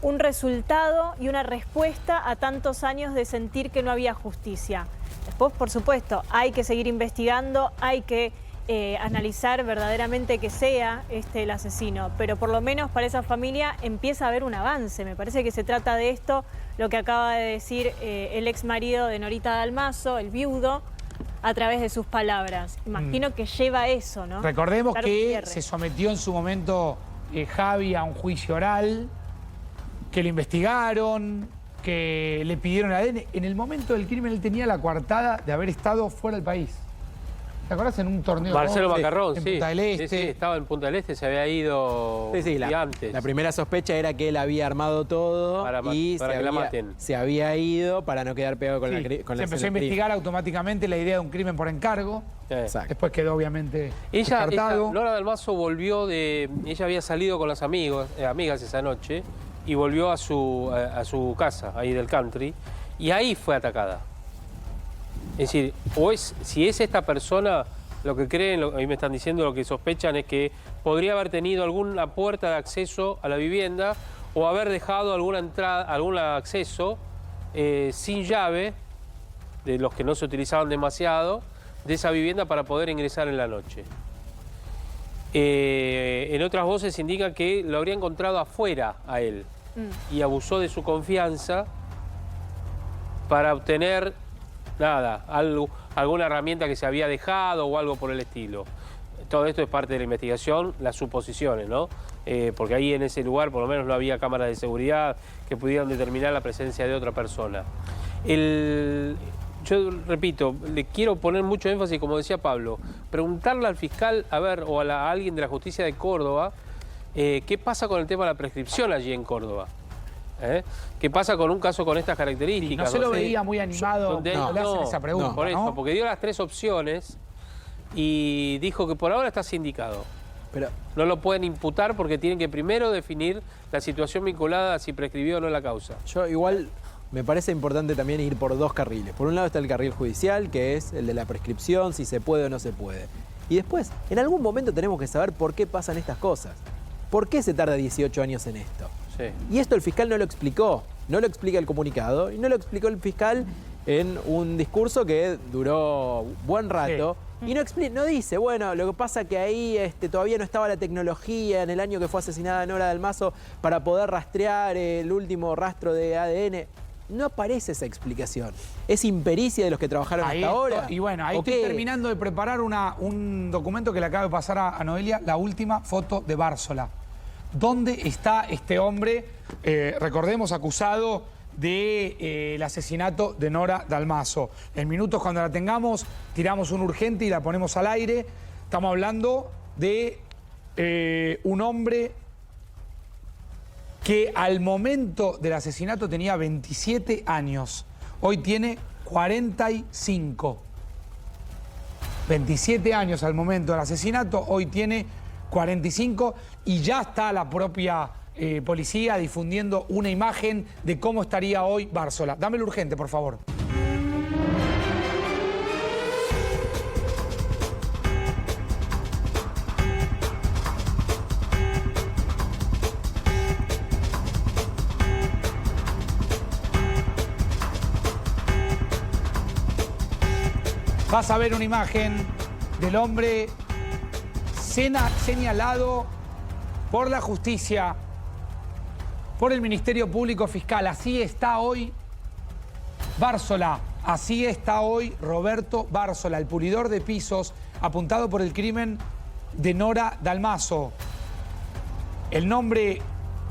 un resultado y una respuesta a tantos años de sentir que no había justicia. Después, por supuesto, hay que seguir investigando, hay que analizar verdaderamente que sea el asesino, pero por lo menos para esa familia empieza a haber un avance. Me parece que se trata de esto, lo que acaba de decir el ex marido de Norita Dalmazo, el viudo, a través de sus palabras. Imagino que lleva eso, ¿no? Recordemos que se sometió en su momento Javi a un juicio oral, que le investigaron, que le pidieron ADN. En el momento del crimen él tenía la coartada de haber estado fuera del país. ¿Te acordás en un torneo? Marcelo Macarrón, en sí. Punta del Este. Sí, estaba en Punta del Este, se había ido antes. La primera sospecha era que él había armado todo para y que la maten. Se había ido para no quedar pegado con la Se empezó a investigar automáticamente la idea de un crimen por encargo. Exacto. Después quedó obviamente descartado. Nora Dalmaso volvió de... Ella había salido con las amigas esa noche y volvió a su casa, ahí del country, y ahí fue atacada. Es decir, si es esta persona, lo que creen, ahí me están diciendo, lo que sospechan es que podría haber tenido alguna puerta de acceso a la vivienda o haber dejado alguna entrada, algún acceso sin llave, de los que no se utilizaban demasiado, de esa vivienda para poder ingresar en la noche. En otras voces indican que lo habría encontrado afuera a él y abusó de su confianza para obtener alguna herramienta que se había dejado o algo por el estilo. Todo esto es parte de la investigación, las suposiciones, ¿no? Porque ahí en ese lugar por lo menos no había cámaras de seguridad que pudieran determinar la presencia de otra persona. Yo repito, le quiero poner mucho énfasis, como decía Pablo, preguntarle al fiscal, o a alguien de la justicia de Córdoba, qué pasa con el tema de la prescripción allí en Córdoba. ¿Qué pasa con un caso con estas características? No se lo veía muy animado le hacen esa pregunta. Por eso, porque dio las 3 opciones y dijo que por ahora está sindicado. Pero no lo pueden imputar porque tienen que primero definir la situación vinculada a si prescribió o no la causa. Yo igual me parece importante también ir por 2 carriles. Por un lado está el carril judicial, que es el de la prescripción, si se puede o no se puede. Y después, en algún momento tenemos que saber por qué pasan estas cosas. ¿Por qué se tarda 18 años en esto? Sí. Y esto el fiscal no lo explicó, no lo explica el comunicado y no lo explicó el fiscal en un discurso que duró buen rato. Sí. Y no dice, bueno, lo que pasa que ahí todavía no estaba la tecnología en el año que fue asesinada Nora Dalmaso para poder rastrear el último rastro de ADN. No aparece esa explicación. ¿Es impericia de los que trabajaron hasta ahora? Y bueno, ahí estoy terminando de preparar un documento que le acabo de pasar a Noelia, la última foto de Bársola. ¿Dónde está este hombre, recordemos, acusado del asesinato de Nora Dalmaso? En minutos, cuando la tengamos, tiramos un urgente y la ponemos al aire. Estamos hablando de un hombre que al momento del asesinato tenía 27 años. Hoy tiene 45. 27 años al momento del asesinato, hoy tiene 45 y ya está la propia policía difundiendo una imagen de cómo estaría hoy Bársola. Dámelo urgente, por favor. Vas a ver una imagen del hombre señalado por la justicia, por el Ministerio Público Fiscal. Así está hoy Bársola, así está hoy Roberto Bársola, el pulidor de pisos apuntado por el crimen de Nora Dalmaso. El nombre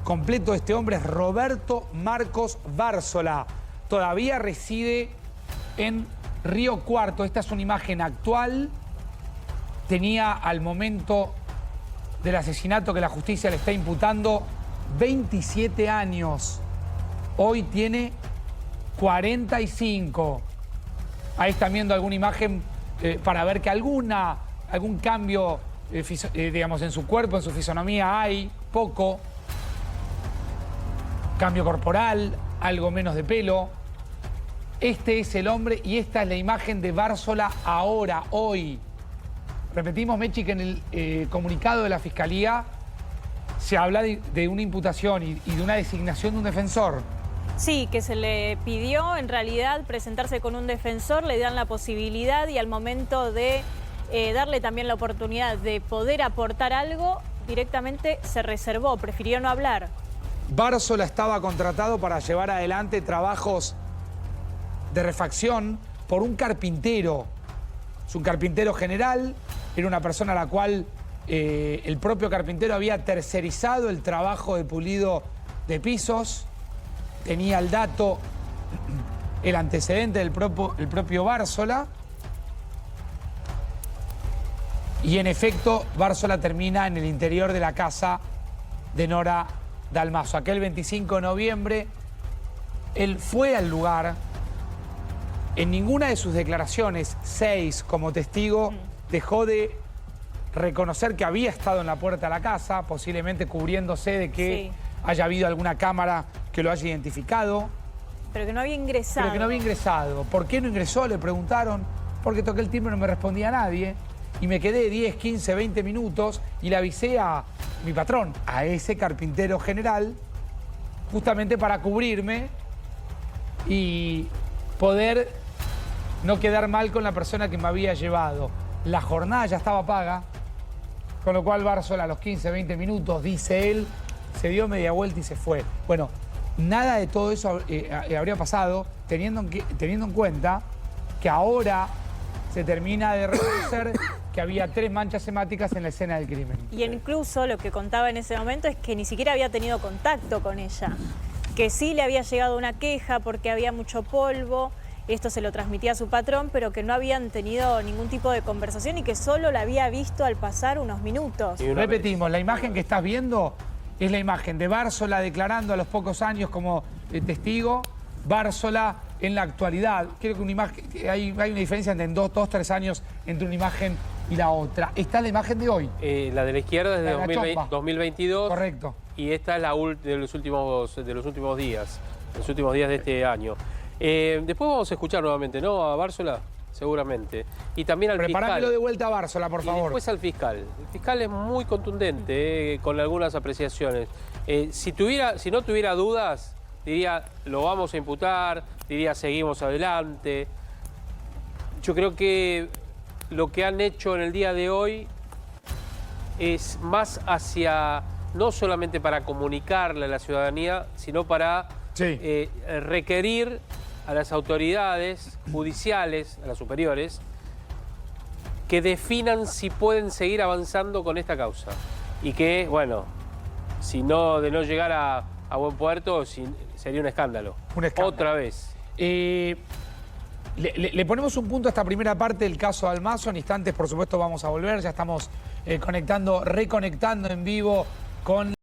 completo de este hombre es Roberto Marcos Bársola. Todavía reside en Río Cuarto. Esta es una imagen actual. Tenía al momento del asesinato que la justicia le está imputando 27 años. Hoy tiene 45. Ahí están viendo alguna imagen para ver que algún cambio, digamos, en su cuerpo, en su fisonomía hay, poco. Cambio corporal, algo menos de pelo. Este es el hombre y esta es la imagen de Bársola ahora, hoy. Repetimos, Mechi, que en el comunicado de la Fiscalía se habla de una imputación y de una designación de un defensor. Sí, que se le pidió en realidad presentarse con un defensor, le dan la posibilidad y al momento de darle también la oportunidad de poder aportar algo, directamente se reservó, prefirió no hablar. Bársola estaba contratado para llevar adelante trabajos de refacción por un carpintero. Es un carpintero general, era una persona a la cual el propio carpintero había tercerizado el trabajo de pulido de pisos. Tenía el dato, el antecedente del propio Bársola. Y en efecto, Bársola termina en el interior de la casa de Nora Dalmazo. Aquel 25 de noviembre, él fue al lugar. En ninguna de sus declaraciones, 6 como testigo, dejó de reconocer que había estado en la puerta de la casa, posiblemente cubriéndose de que haya habido alguna cámara que lo haya identificado. Pero que no había ingresado. Pero que no había ingresado. ¿Por qué no ingresó? Le preguntaron. Porque toqué el timbre y no me respondía nadie. Y me quedé 10, 15, 20 minutos y le avisé a mi patrón, a ese carpintero general, justamente para cubrirme y poder no quedar mal con la persona que me había llevado. La jornada ya estaba paga, con lo cual Bársola a los 15, 20 minutos, dice él, se dio media vuelta y se fue. Bueno, nada de todo eso habría pasado teniendo en cuenta que ahora se termina de reconocer que había 3 manchas hemáticas en la escena del crimen. Y incluso lo que contaba en ese momento es que ni siquiera había tenido contacto con ella, que sí le había llegado una queja porque había mucho polvo, esto se lo transmitía a su patrón, pero que no habían tenido ningún tipo de conversación y que solo la había visto al pasar unos minutos. Y repetimos, la imagen que estás viendo es la imagen de Bársola declarando a los pocos años como testigo, Bársola en la actualidad. Creo que una imagen, hay una diferencia entre 2, 3 años entre una imagen y la otra. Esta es la imagen de hoy. La de la izquierda es de 2022. Correcto. Y esta es la de los últimos días, de este año. Después vamos a escuchar nuevamente, ¿no? A Bársola, seguramente. Y también al fiscal. Preparámelo de vuelta a Bársola, por favor. Y después al fiscal. El fiscal es muy contundente, con algunas apreciaciones. Si no tuviera dudas, diría, lo vamos a imputar, diría, seguimos adelante. Yo creo que lo que han hecho en el día de hoy es más hacia, no solamente para comunicarle a la ciudadanía, sino para requerir a las autoridades judiciales, a las superiores, que definan si pueden seguir avanzando con esta causa. Y que, bueno, de no llegar a buen puerto, sería un escándalo. Otra vez. Le ponemos un punto a esta primera parte del caso Dalmazo. En instantes, por supuesto, vamos a volver. Ya estamos reconectando en vivo con